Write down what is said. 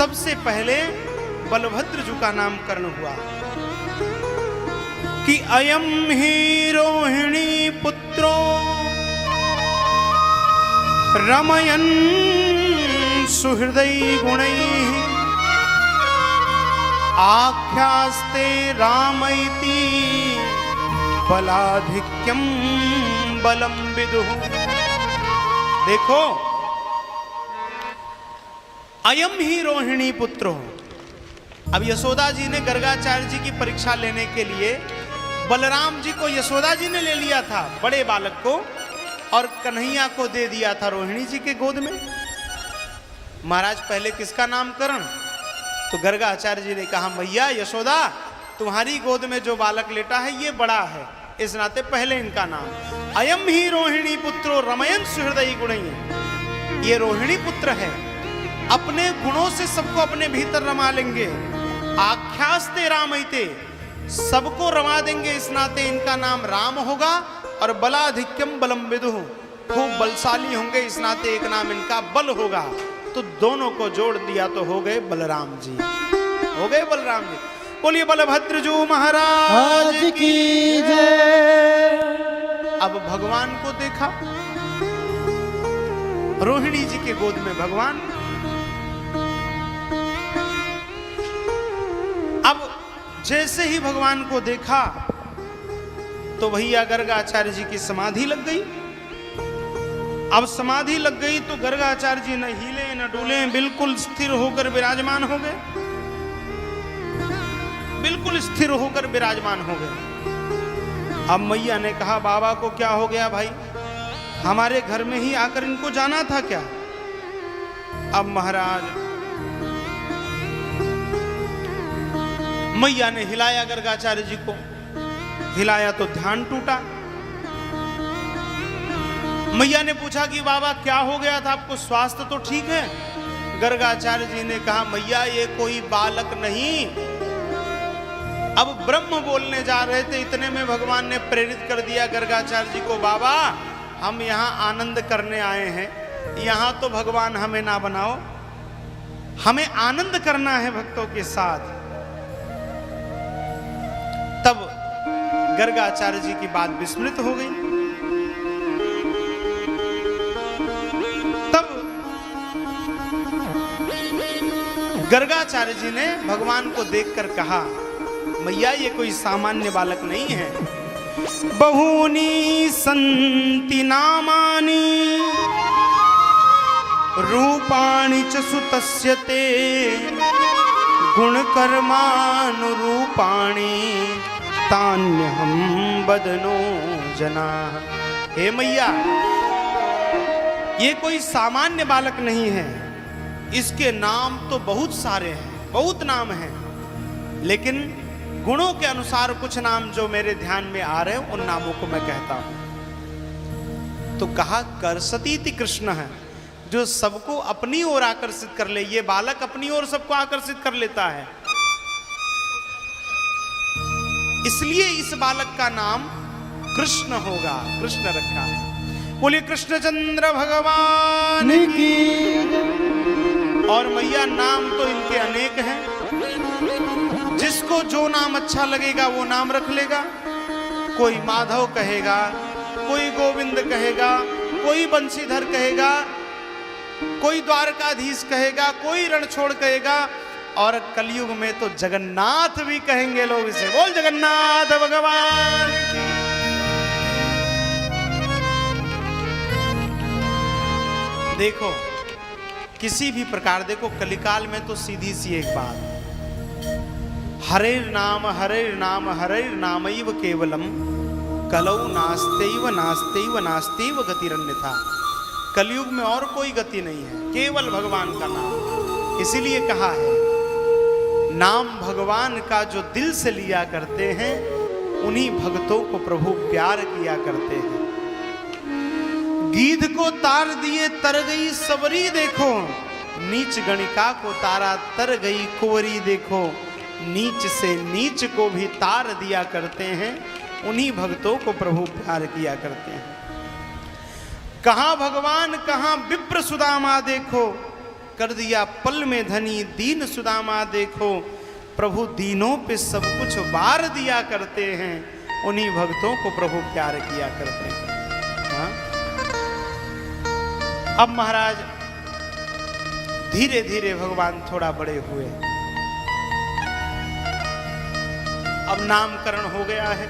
सबसे पहले बलभद्र जी का नामकरण हुआ कि अयम ही रोहिणी पुत्रो रमयन सुहृदय गुणैः आख्यास्ते रामैति बलाधिक्यम बलम विदुः। देखो, अयम ही रोहिणी पुत्रो। अब यशोदा जी ने गर्गाचार्य जी की परीक्षा लेने के लिए बलराम जी को यशोदा जी ने ले लिया था, बड़े बालक को, और कन्हैया को दे दिया था रोहिणी जी के गोद में। महाराज पहले किसका नामकरण? तो गर्गाचार्य जी ने कहा, मैया यशोदा, तुम्हारी गोद में जो बालक लेटा है ये बड़ा है, इस नाते पहले इनका नाम अयम ही रोहिणी पुत्रो रमयन सुहृदय गुणैः। ये रोहिणी पुत्र है, अपने गुणों से सबको अपने भीतर रमा लेंगे। आख्यास्ते रामैते, सबको रमा देंगे, इस नाते इनका नाम राम होगा। और बलाधिक्यम बलम विदुः, खूब बलशाली होंगे, इस नाते एक नाम इनका बल होगा। तो दोनों को जोड़ दिया तो हो गए बलराम जी, हो गए बलराम जी। बोलिए बलभद्र जी महाराज की जय। अब भगवान को देखा, रोहिणी जी के गोद में भगवान। अब जैसे ही भगवान को देखा तो भैया गर्गाचार्य जी की समाधि लग गई। अब समाधि लग गई तो गर्गाचार्य जी न हिले न डूले, बिल्कुल स्थिर होकर विराजमान हो गए, बिल्कुल स्थिर होकर विराजमान हो गए। अब मैया ने कहा, बाबा को क्या हो गया भाई, हमारे घर में ही आकर इनको जाना था क्या? अब महाराज मैया ने हिलाया गर्गाचार्य जी को, हिलाया तो ध्यान टूटा। मैया ने पूछा कि बाबा क्या हो गया था आपको, स्वास्थ्य तो ठीक है? गर्गाचार्य जी ने कहा, मैया ये कोई बालक नहीं। अब ब्रह्म बोलने जा रहे थे, इतने में भगवान ने प्रेरित कर दिया गर्गाचार्य जी को, बाबा हम यहाँ आनंद करने आए हैं, यहाँ तो भगवान हमें ना बनाओ, हमें आनंद करना है भक्तों के साथ। तब गर्गाचार्य जी की बात विस्मृत हो गई। तब गर्गाचार्य जी ने भगवान को देखकर कहा, मैया ये कोई सामान्य बालक नहीं है। बहूनी संति नामानि रूपाणि च सुतस्य ते गुणकर्मानुरूपाणि तान्यहं बदनो जनाः। हे मैया, ये कोई सामान्य बालक नहीं है, इसके नाम तो बहुत सारे हैं, बहुत नाम हैं, लेकिन गुणों के अनुसार कुछ नाम जो मेरे ध्यान में आ रहे हैं उन नामों को मैं कहता हूं। तो कहा, कर्षतीति कृष्ण है, जो सबको अपनी ओर आकर्षित कर ले। ये बालक अपनी ओर सबको आकर्षित कर लेता है, इसलिए इस बालक का नाम कृष्ण होगा, कृष्ण रखा है। बोलिए कृष्णचंद्र भगवान की। और मैया नाम तो इनके अनेक हैं, जिसको जो नाम अच्छा लगेगा वो नाम रख लेगा। कोई माधव कहेगा, कोई गोविंद कहेगा, कोई बंशीधर कहेगा, कोई द्वारकाधीश कहेगा, कोई रणछोड़ कहेगा, और कलयुग में तो जगन्नाथ भी कहेंगे लोग इसे। बोल जगन्नाथ भगवान की। देखो किसी भी प्रकार, देखो कलिकाल में तो सीधी सी एक बात, हरेर नाम हरेर नामैव केवलम कलौ नास्तेव नास्तेव नास्तेव गतिरन्यथा। कलयुग में और कोई गति नहीं है, केवल भगवान का नाम। इसीलिए कहा है, नाम भगवान का जो दिल से लिया करते हैं उन्हीं भक्तों को प्रभु प्यार किया करते हैं। गीध को तार दिए तर गई सबरी देखो, नीच गणिका को तारा तर गई कुंवरी देखो। नीच से नीच को भी तार दिया करते हैं, उन्हीं भक्तों को प्रभु प्यार किया करते हैं। कहां भगवान कहां विप्र सुदामा देखो, कर दिया पल में धनी, दीन सुदामा देखो प्रभु दीनों पे सब कुछ वार दिया करते हैं, उन्हीं भक्तों को प्रभु प्यार किया करते हैं। हाँ? अब महाराज धीरे धीरे भगवान थोड़ा बड़े हुए, अब नामकरण हो गया है।